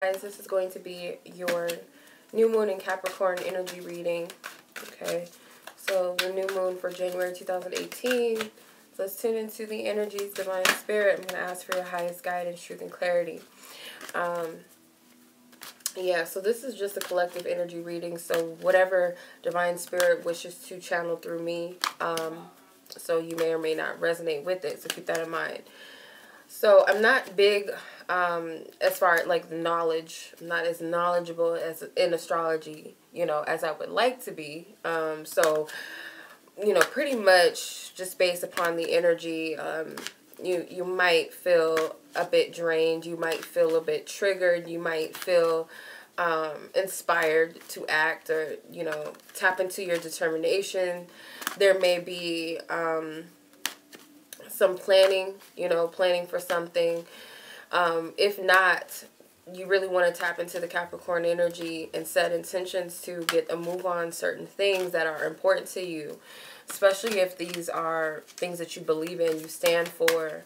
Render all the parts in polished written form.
Guys, this is going to be your new moon in Capricorn energy reading. Okay, so the new moon for January 2018. So let's tune into the energies, divine spirit. I'm going to ask for your highest guidance, truth, and clarity. Yeah, so this is just a collective energy reading. So whatever divine spirit wishes to channel through me, so you may or may not resonate with it. So keep that in mind. So I'm not big as far as like knowledge. I'm not as knowledgeable as in astrology, as I would like to be. So, pretty much just based upon the energy, you might feel a bit drained. You might feel a bit triggered. You might feel inspired to act or, tap into your determination. There may be some planning, planning for something. If not, you really want to tap into the Capricorn energy and set intentions to get a move on certain things that are important to you, especially if these are things that you believe in, you stand for,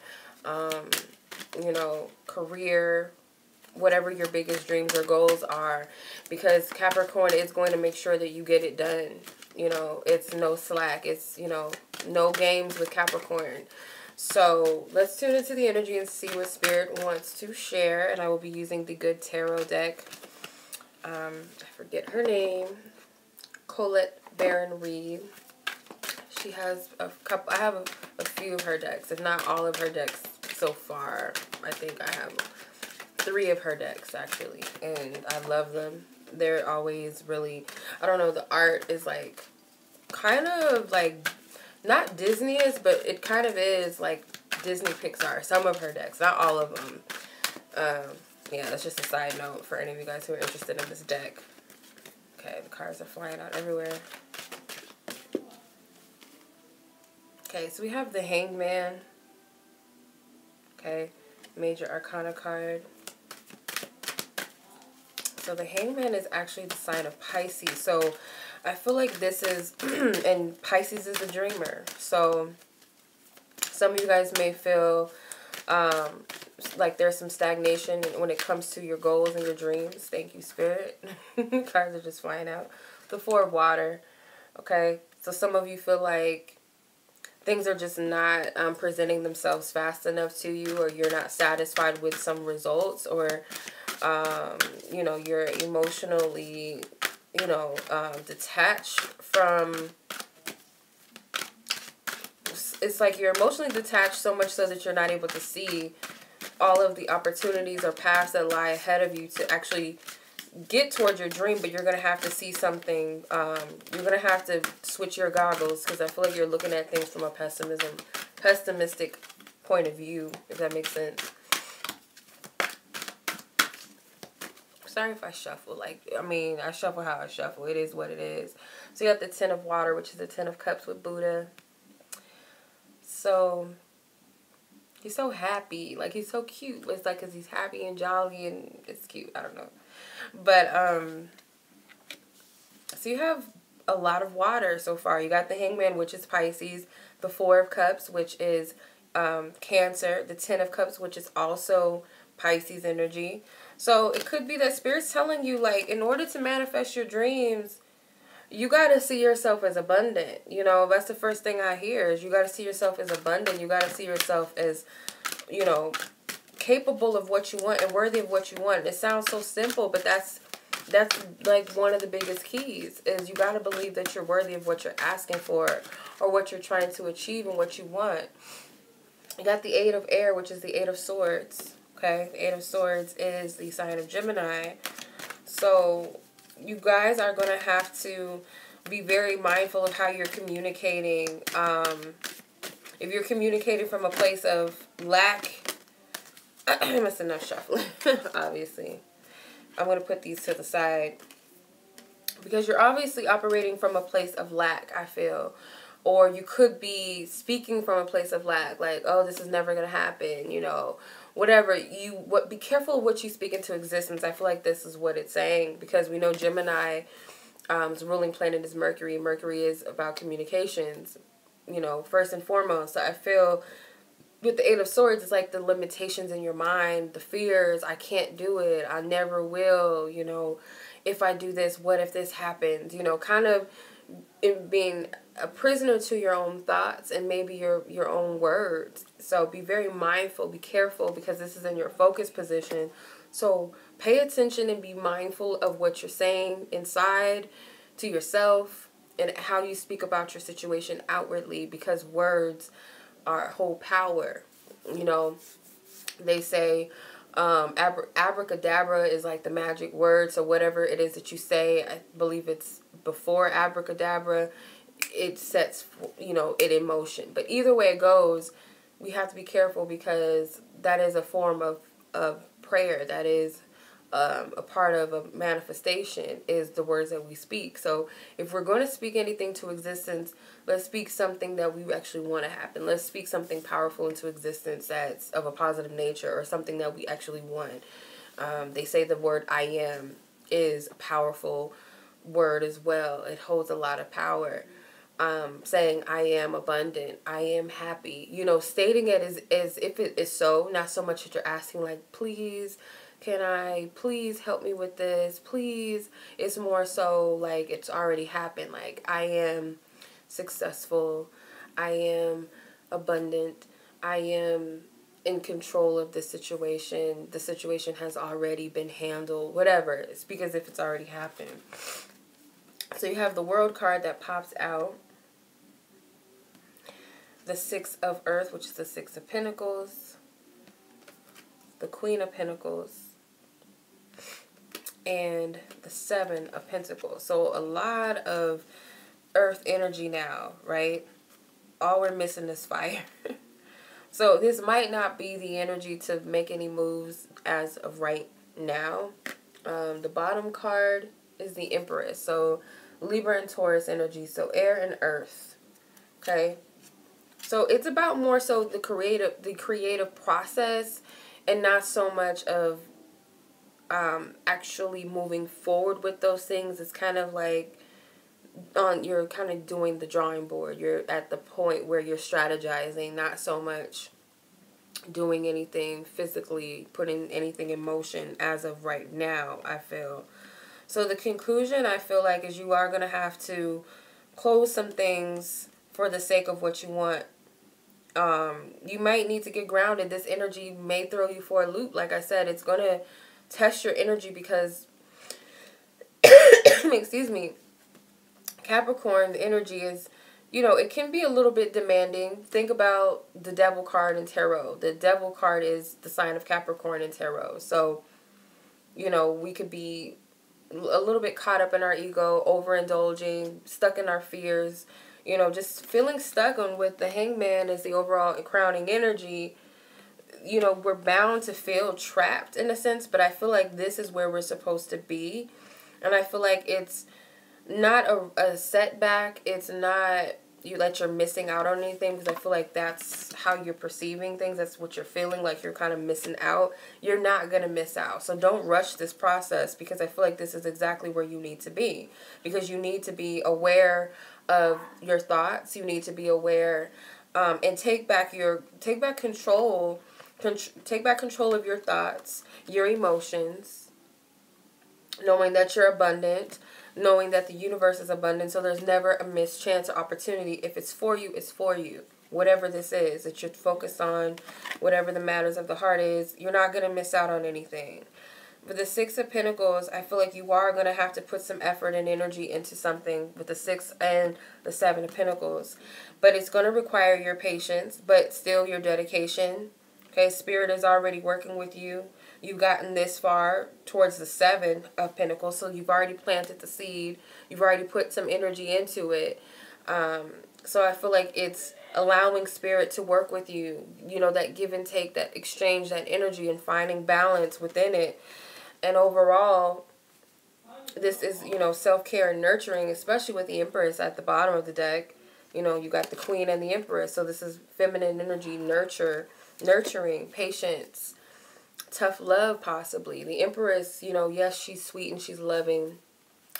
career, whatever your biggest dreams or goals are, because Capricorn is going to make sure that you get it done. It's no slack. It's, no games with Capricorn. So let's tune into the energy and see what Spirit wants to share. And I will be using the Good Tarot deck. I forget her name. Colette Baron Reed. She has a couple. I have a few of her decks, if not all of her decks so far. I think I have 3 of her decks actually, and I love them. They're always really, I don't know, the art is like kind of like not Disney-ish, but it kind of is like Disney Pixar. Some of her decks, not all of them. Yeah, that's just a side note for any of you guys who are interested in this deck. Okay, the cards are flying out everywhere. Okay, so we have the Hanged Man. Okay, Major Arcana card. So the Hanged Man is actually the sign of Pisces. So I feel like this is, and Pisces is a dreamer. So some of you guys may feel like there's some stagnation when it comes to your goals and your dreams. Thank you, Spirit. Cards are just flying out. The 4 of Water. Okay, so some of you feel like things are just not presenting themselves fast enough to you, or you're not satisfied with some results, or you're emotionally, detached from, it's like you're emotionally detached so much so that you're not able to see all of the opportunities or paths that lie ahead of you to actually get towards your dream, but you're going to have to see something, you're going to have to switch your goggles, because I feel like you're looking at things from a pessimistic point of view, if that makes sense. Sorry if I shuffle. I shuffle how I shuffle. It is what it is. So you got the 10 of Water, which is the 10 of Cups with Buddha. So he's so happy. Like, he's so cute. It's like because he's happy and jolly and it's cute. I don't know. But, so you have a lot of water so far. You got the Hangman, which is Pisces. The 4 of Cups, which is Cancer. The 10 of Cups, which is also Pisces energy. So it could be that Spirit's telling you, like, in order to manifest your dreams, you got to see yourself as abundant. That's the first thing I hear, is you got to see yourself as abundant. You got to see yourself as, capable of what you want and worthy of what you want. It sounds so simple, but that's like one of the biggest keys, is you got to believe that you're worthy of what you're asking for, or what you're trying to achieve and what you want. You got the 8 of Air, which is the 8 of Swords. Okay, the 8 of Swords is the sign of Gemini. So you guys are going to have to be very mindful of how you're communicating. If you're communicating from a place of lack, that's enough shuffling, obviously. I'm going to put these to the side, because you're obviously operating from a place of lack, I feel. Or you could be speaking from a place of lack, like, oh, this is never going to happen, whatever. Be careful of what you speak into existence. I feel like this is what it's saying, because we know Gemini's ruling planet is Mercury. Mercury is about communications, first and foremost. So I feel with the Eight of Swords, it's like the limitations in your mind, the fears. I can't do it. I never will. You know, if I do this, what if this happens? You know, kind of being a prisoner to your own thoughts and maybe your own words. So be very mindful, be careful, because this is in your focus position. So pay attention and be mindful of what you're saying inside to yourself and how you speak about your situation outwardly, because words hold power. You know, they say abracadabra is like the magic word. So whatever it is that you say, I believe it's before abracadabra, it sets, you know, it in motion. But either way it goes, we have to be careful, because that is a form of prayer. That is a part of a manifestation, is the words that we speak. So if we're going to speak anything to existence, let's speak something that we actually want to happen. Let's speak something powerful into existence that's of a positive nature, or something that we actually want. They say the word I am is a powerful word as well. It holds a lot of power. Saying I am abundant, I am happy, you know, stating it as if it is so, not so much that you're asking like, please, can I please help me with this, please. It's more so like it's already happened. Like, I am successful, I am abundant, I am in control of the situation has already been handled, whatever. It's because if it's already happened. So you have the World card that pops out. The Six of Earth, which is the Six of Pentacles. The Queen of Pentacles. And the Seven of Pentacles. So a lot of earth energy now, right? All we're missing is fire. So this might not be the energy to make any moves as of right now. The bottom card is the Empress. So Libra and Taurus energy. So air and earth. Okay. So it's about more so the creative process, and not so much of actually moving forward with those things. It's kind of like you're kind of doing the drawing board. You're at the point where you're strategizing, not so much doing anything physically, putting anything in motion as of right now, I feel. So the conclusion, I feel like, is you are going to have to close some things for the sake of what you want. You might need to get grounded. This energy may throw you for a loop. Like I said, it's going to test your energy because, excuse me, Capricorn, the energy is, you know, it can be a little bit demanding. Think about the Devil card in Tarot. The Devil card is the sign of Capricorn in Tarot. So, you know, we could be a little bit caught up in our ego, overindulging, stuck in our fears, you know, just feeling stuck on with the Hangman as the overall crowning energy. You know, we're bound to feel trapped in a sense, but I feel like this is where we're supposed to be. And I feel like it's not a setback. It's not that you're missing out on anything, because I feel like that's how you're perceiving things. That's what you're feeling, like you're kind of missing out. You're not going to miss out. So don't rush this process, because I feel like this is exactly where you need to be. Because you need to be aware of your thoughts. You need to be aware and take back control. Take back control of your thoughts, your emotions, knowing that you're abundant, knowing that the universe is abundant, so there's never a missed chance or opportunity. If it's for you, it's for you. Whatever this is that you're focused on, whatever the matters of the heart is, you're not going to miss out on anything. With the Six of Pentacles, I feel like you are going to have to put some effort and energy into something with the Six and the Seven of Pentacles. But it's going to require your patience, but still your dedication. Okay, Spirit is already working with you. You've gotten this far towards the Seven of Pentacles, so you've already planted the seed. You've already put some energy into it. So I feel like it's allowing Spirit to work with you. You know, that give and take, that exchange, that energy, and finding balance within it. And overall, this is, you know, self-care and nurturing, especially with the Empress at the bottom of the deck. You know, you got the Queen and the Empress. So this is feminine energy, nurturing, patience, tough love possibly. The Empress, you know, yes, she's sweet and she's loving,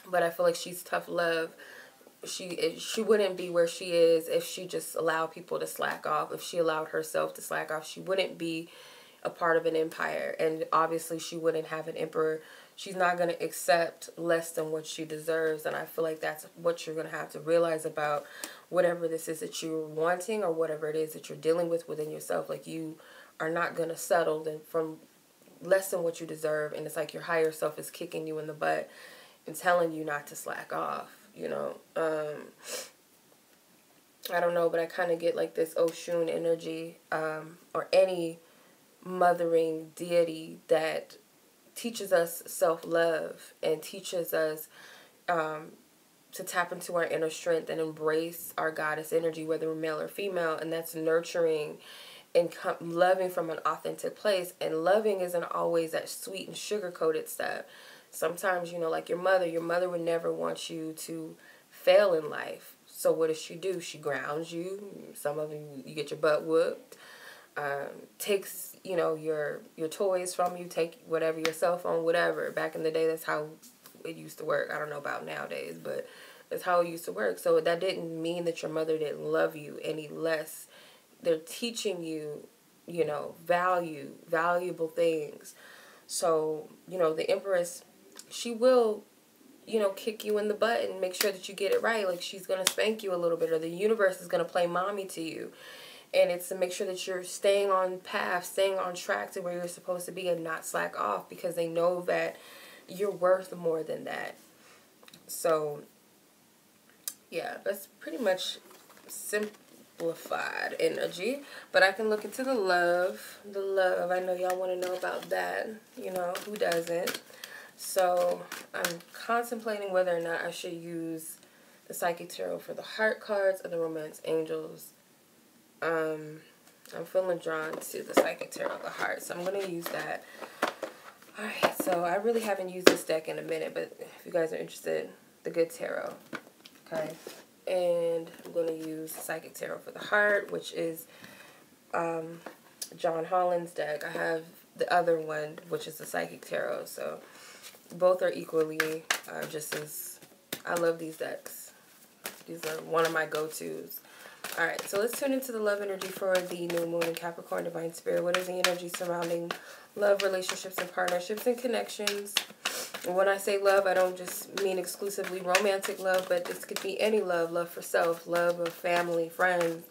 but I feel like she's tough love. she wouldn't be where she is if she just allowed people to slack off. If she allowed herself to slack off, she wouldn't be a part of an empire, and obviously she wouldn't have an emperor. She's not going to accept less than what she deserves, and I feel like that's what you're going to have to realize about whatever this is that you're wanting, or whatever it is that you're dealing with within yourself. Like, you are not going to settle from less than what you deserve, and it's like your higher self is kicking you in the butt and telling you not to slack off, you know. I don't know, but I kind of get like this Oshun energy, or any mothering deity that teaches us self-love and teaches us to tap into our inner strength and embrace our goddess energy, whether we're male or female, and that's nurturing and loving from an authentic place. And loving isn't always that sweet and sugar-coated stuff. Sometimes, you know, like your mother would never want you to fail in life. So what does she do? She grounds you. Some of you get your butt whooped. Takes, you know, your toys from you, take whatever, your cell phone, whatever. Back in the day, that's how it used to work. I don't know about nowadays, but that's how it used to work. So that didn't mean that your mother didn't love you any less. They're teaching you, you know, valuable things. So, you know, the Empress, she will, you know, kick you in the butt and make sure that you get it right. Like, she's going to spank you a little bit, or the universe is going to play mommy to you. And it's to make sure that you're staying on path, staying on track to where you're supposed to be, and not slack off, because they know that you're worth more than that. So, yeah, that's pretty much simplified energy. But I can look into the love. The love, I know y'all want to know about that. You know, who doesn't? So, I'm contemplating whether or not I should use the Psychic Tarot for the heart cards or the Romance Angels. I'm feeling drawn to the Psychic Tarot of the Heart, so I'm going to use that. Alright, so I really haven't used this deck in a minute, but if you guys are interested, the Good Tarot. Okay, and I'm going to use the Psychic Tarot for the Heart, which is John Holland's deck. I have the other one, which is the Psychic Tarot, so both are equally just as... I love these decks. These are one of my go-tos. Alright, so let's tune into the love energy for the new moon in Capricorn, Divine Spirit. What is the energy surrounding love, relationships, and partnerships and connections? And when I say love, I don't just mean exclusively romantic love, but this could be any love. Love for self, love of family, friends,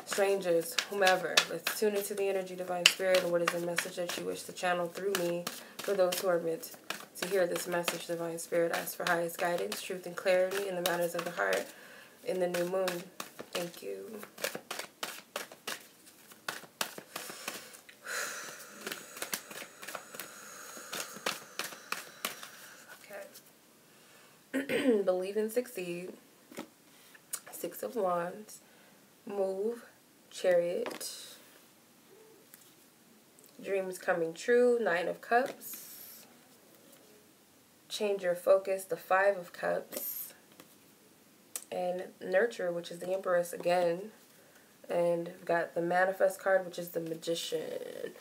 strangers, whomever. Let's tune into the energy, Divine Spirit, and what is the message that you wish to channel through me for those who are meant to hear this message, Divine Spirit. Ask for highest guidance, truth, and clarity in the matters of the heart in the new moon. Thank you. Okay. Believe and succeed. Six of Wands. Move. Chariot. Dreams coming true. Nine of Cups. Change your focus. The Five of Cups. And nurture, which is the Empress again. And we've got the Manifest card, which is the Magician.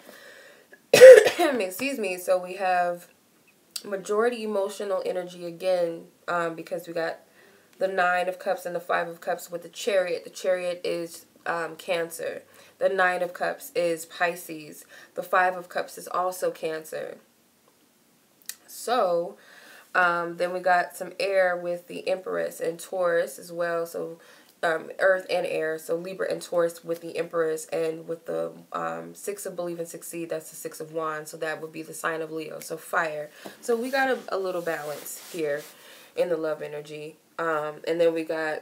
Excuse me. So we have majority emotional energy again, because we got the Nine of Cups and the Five of Cups with the Chariot. The Chariot is Cancer. The Nine of Cups is Pisces. The Five of Cups is also Cancer. So... then we got some air with the Empress and Taurus as well. So, Earth and air. So, Libra and Taurus with the Empress, and with the Six of Believe and Succeed, that's the Six of Wands. So, that would be the sign of Leo. So, fire. So, we got a little balance here in the love energy. And then we got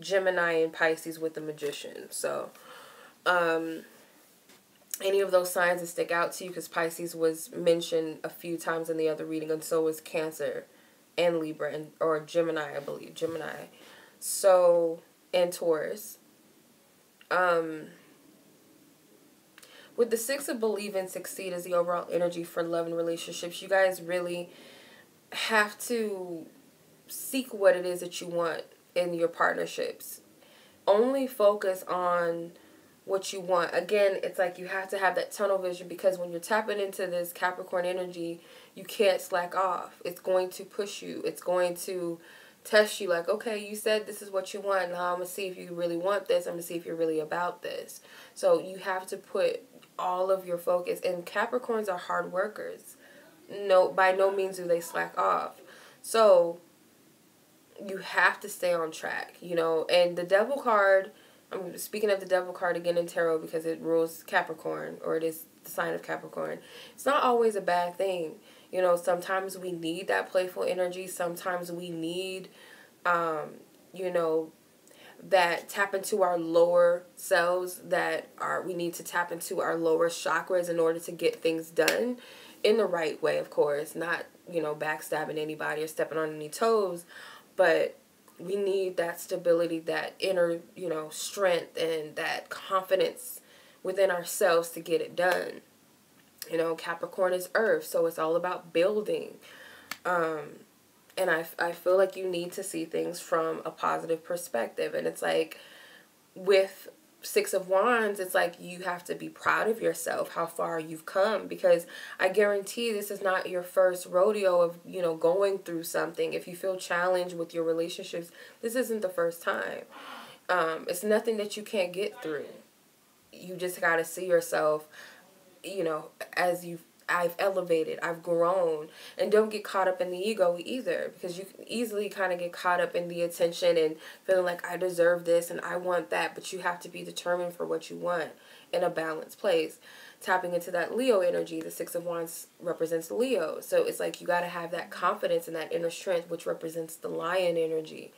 Gemini and Pisces with the Magician. So, any of those signs that stick out to you, because Pisces was mentioned a few times in the other reading, and so was Cancer and Libra, and or Gemini, I believe. Gemini. So, and Taurus. With the Six of Believe and Succeed as the overall energy for love and relationships, you guys really have to seek what it is that you want in your partnerships. Only focus on what you want. Again, it's like you have to have that tunnel vision, because when you're tapping into this Capricorn energy, you can't slack off. It's going to push you. It's going to test you like, okay, you said this is what you want. Now I'm going to see if you really want this. I'm going to see if you're really about this. So you have to put all of your focus. And Capricorns are hard workers. No, by no means do they slack off. So you have to stay on track, you know. And the Devil card, I'm speaking of the Devil card again in tarot because it rules Capricorn, or it is the sign of Capricorn. It's not always a bad thing. You know, sometimes we need that playful energy. Sometimes we need, you know, that tap into our lower selves, we need to tap into our lower chakras in order to get things done in the right way, of course. Not, you know, backstabbing anybody or stepping on any toes, but we need that stability, that inner, you know, strength and that confidence within ourselves to get it done. You know, Capricorn is earth, so it's all about building. And I feel like you need to see things from a positive perspective. And it's like with Six of Wands, it's like you have to be proud of yourself, how far you've come. Because I guarantee this is not your first rodeo of, you know, going through something. If you feel challenged with your relationships, this isn't the first time. It's nothing that you can't get through. You just got to see yourself, you know, as I've elevated, I've grown. And don't get caught up in the ego either, because you can easily kind of get caught up in the attention and feeling like I deserve this and I want that, but you have to be determined for what you want in a balanced place. Tapping into that Leo energy, the Six of Wands represents Leo. So it's like you got to have that confidence and that inner strength, which represents the Lion energy.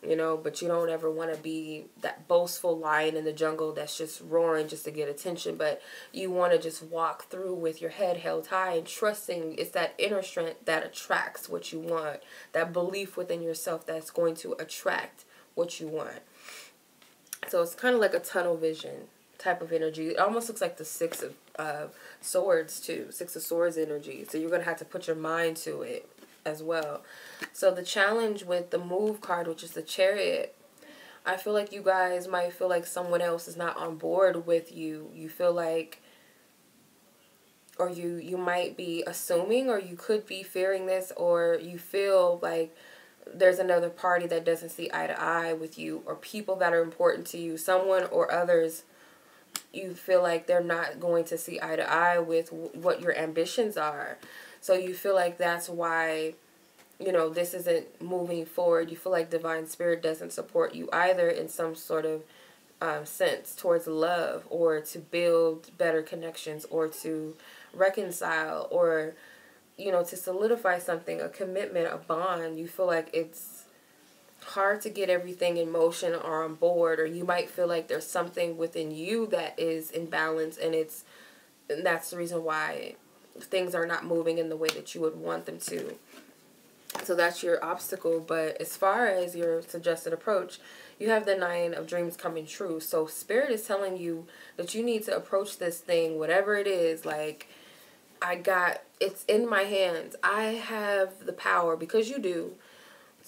You know, but you don't ever want to be that boastful lion in the jungle that's just roaring just to get attention. But you want to just walk through with your head held high and trusting it's that inner strength that attracts what you want. That belief within yourself that's going to attract what you want. So it's kind of like a tunnel vision type of energy. It almost looks like the Six of Swords too. Six of Swords energy. So you're going to have to put your mind to it as well. So the challenge with the Move card, which is the Chariot, I feel like you guys might feel like someone else is not on board with you. You feel like, or you might be assuming, or you could be fearing this, or you feel like there's another party that doesn't see eye to eye with you, or people that are important to you, someone or others, you feel like they're not going to see eye to eye with what your ambitions are. So you feel like that's why, you know, this isn't moving forward. You feel like Divine Spirit doesn't support you either in some sort of sense towards love, or to build better connections, or to reconcile, or, you know, to solidify something, a commitment, a bond. You feel like it's hard to get everything in motion or on board, or you might feel like there's something within you that is in balance, and that's the reason why things are not moving in the way that you would want them to. So that's your obstacle. But as far as your suggested approach, you have the Nine of Dreams coming true. So Spirit is telling you that you need to approach this thing, whatever it is, like, it's in my hands. I have the power, because you do,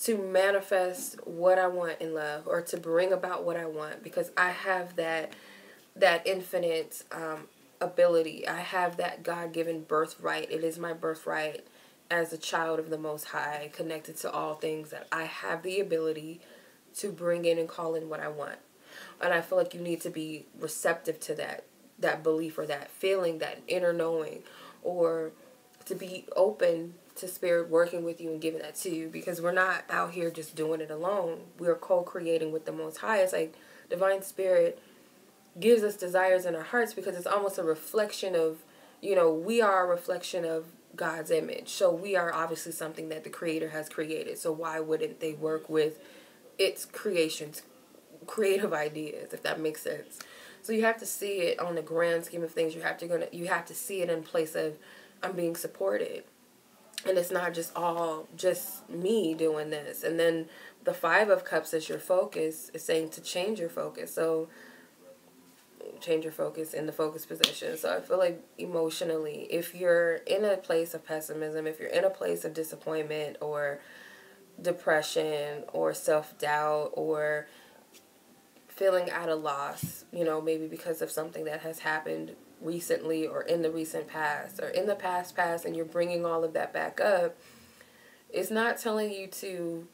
to manifest what I want in love, or to bring about what I want, because I have that infinite ability. I have that God-given birthright. It is my birthright as a child of the Most High, connected to all things, that I have the ability to bring in and call in what I want. And I feel like you need to be receptive to that belief, or that feeling, that inner knowing, or to be open to Spirit working with you and giving that to you, because we're not out here just doing it alone. We're co-creating with the Most High. It's like Divine Spirit gives us desires in our hearts, because it's almost a reflection of, you know, we are a reflection of God's image. So we are obviously something that the Creator has created. So why wouldn't they work with its creations, creative ideas, if that makes sense? So you have to see it on the grand scheme of things. You have to see it in place of, I'm being supported. And it's not just me doing this. And then the Five of Cups as your focus is saying to change your focus. So change your focus in the focus position. So I feel like emotionally, if you're in a place of pessimism, if you're in a place of disappointment or depression or self-doubt or feeling at a loss, you know, maybe because of something that has happened recently or in the recent past or in the past, and you're bringing all of that back up, it's not telling you to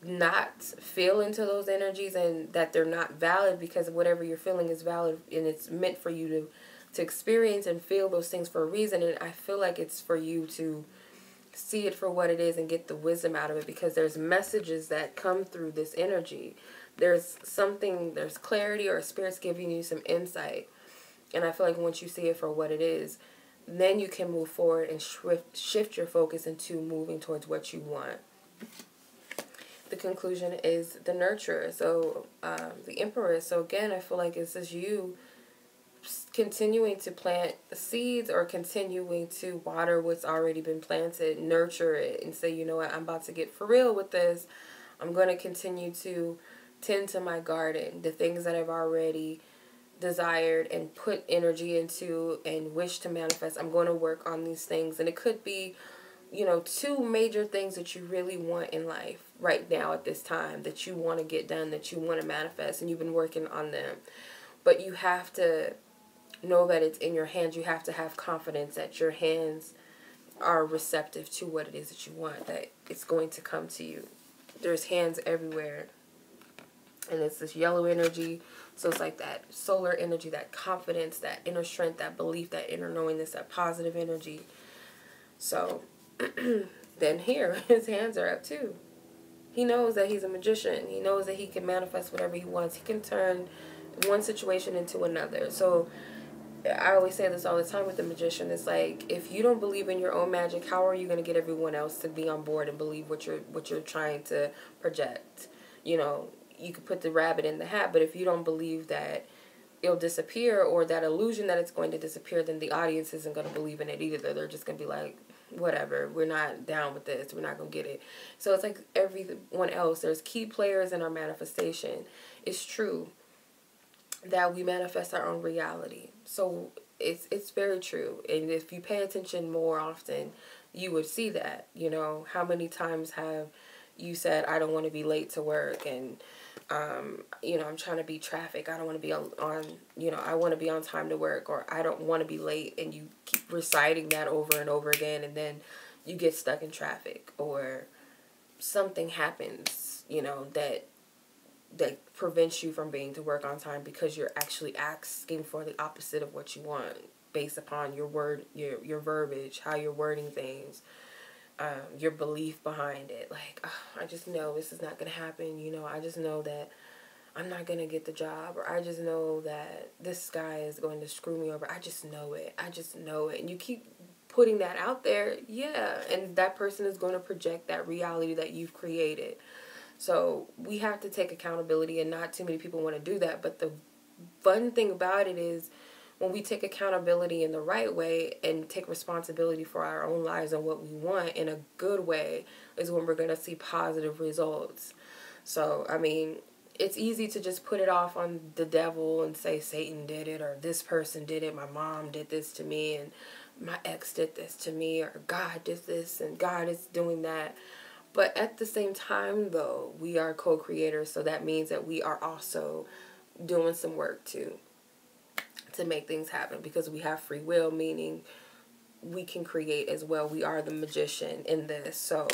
not feel into those energies and that they're not valid, because whatever you're feeling is valid and it's meant for you to experience and feel those things for a reason. And I feel like it's for you to see it for what it is and get the wisdom out of it, because there's messages that come through this energy. There's clarity, or spirit's giving you some insight. And I feel like once you see it for what it is, then you can move forward and shift your focus into moving towards what you want. The conclusion is the nurturer. So the emperor. So again, I feel like it's just you continuing to plant seeds, or continuing to water what's already been planted, nurture it, and say, you know what, I'm about to get for real with this. I'm going to continue to tend to my garden, the things that I've already desired and put energy into and wish to manifest. I'm going to work on these things. And it could be, you know, 2 major things that you really want in life right now at this time, that you want to get done, that you want to manifest, and you've been working on them. But you have to know that it's in your hands. You have to have confidence that your hands are receptive to what it is that you want, that it's going to come to you. There's hands everywhere. And it's this yellow energy. So it's like that solar energy, that confidence, that inner strength, that belief, that inner knowingness, that positive energy. So then here, his hands are up too. He knows that he's a magician. He knows that he can manifest whatever he wants. He can turn one situation into another. So I always say this all the time with the magician. It's like, if you don't believe in your own magic, how are you going to get everyone else to be on board and believe what you're trying to project? You know, you could put the rabbit in the hat, but if you don't believe that it'll disappear, or that illusion that it's going to disappear, then the audience isn't going to believe in it either. They're just going to be like, whatever, we're not down with this, we're not going to get it. So it's like everyone else, there's key players in our manifestation. It's true that we manifest our own reality. So it's very true. And if you pay attention more often, you would see that. You know, how many times have you said, I don't want to be late to work, and you know, I'm trying to beat traffic. I don't want to be on, you know, I want to be on time to work, or I don't want to be late. And you keep reciting that over and over again. And then you get stuck in traffic, or something happens, you know, that prevents you from being to work on time, because you're actually asking for the opposite of what you want, based upon your verbiage, how you're wording things, your belief behind it. Like, oh, I just know this is not going to happen. You know, I just know that I'm not going to get the job, or I just know that this guy is going to screw me over. I just know it. I just know it. And you keep putting that out there. Yeah. And that person is going to project that reality that you've created. So we have to take accountability, and not too many people want to do that. But the fun thing about it is, when we take accountability in the right way and take responsibility for our own lives and what we want in a good way, is when we're going to see positive results. So, I mean, it's easy to just put it off on the devil and say Satan did it, or this person did it, my mom did this to me, and my ex did this to me, or God did this and God is doing that. But at the same time, though, we are co-creators, so that means that we are also doing some work too, to make things happen, because we have free will, meaning we can create as well. We are the magician in this. So,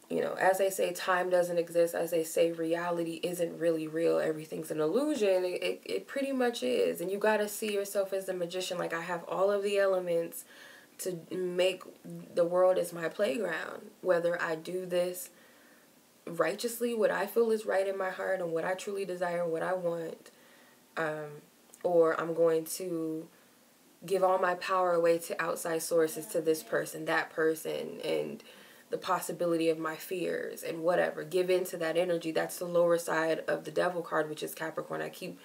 you know, as they say, time doesn't exist. As they say, reality isn't really real. Everything's an illusion. It pretty much is. And you got to see yourself as the magician. Like, I have all of the elements to make the world as my playground. Whether I do this righteously, what I feel is right in my heart, and what I truly desire and what I want, or I'm going to give all my power away to outside sources, to this person, that person, and the possibility of my fears and whatever. Give into that energy. That's the lower side of the devil card, which is Capricorn. I keep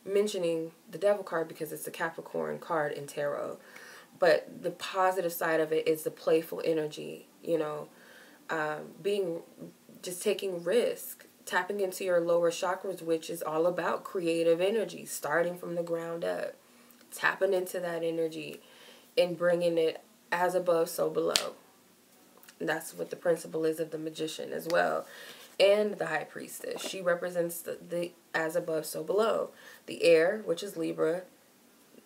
mentioning the devil card because it's a Capricorn card in tarot. But the positive side of it is the playful energy, you know, just taking risk, tapping into your lower chakras, which is all about creative energy, starting from the ground up, tapping into that energy and bringing it as above, so below. And that's what the principle is of the magician as well. And the high priestess, she represents the as above, so below. The air, which is Libra,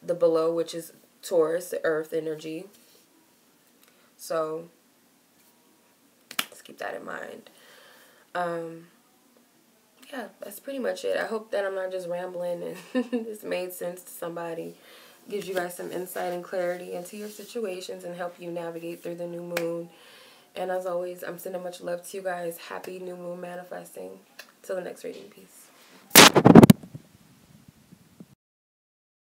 the below, which is Taurus, the earth energy. So let's keep that in mind. Yeah, that's pretty much it. I hope that I'm not just rambling and this made sense to somebody. Gives you guys some insight and clarity into your situations and help you navigate through the new moon. And as always, I'm sending much love to you guys. Happy new moon manifesting. Till the next reading. Peace.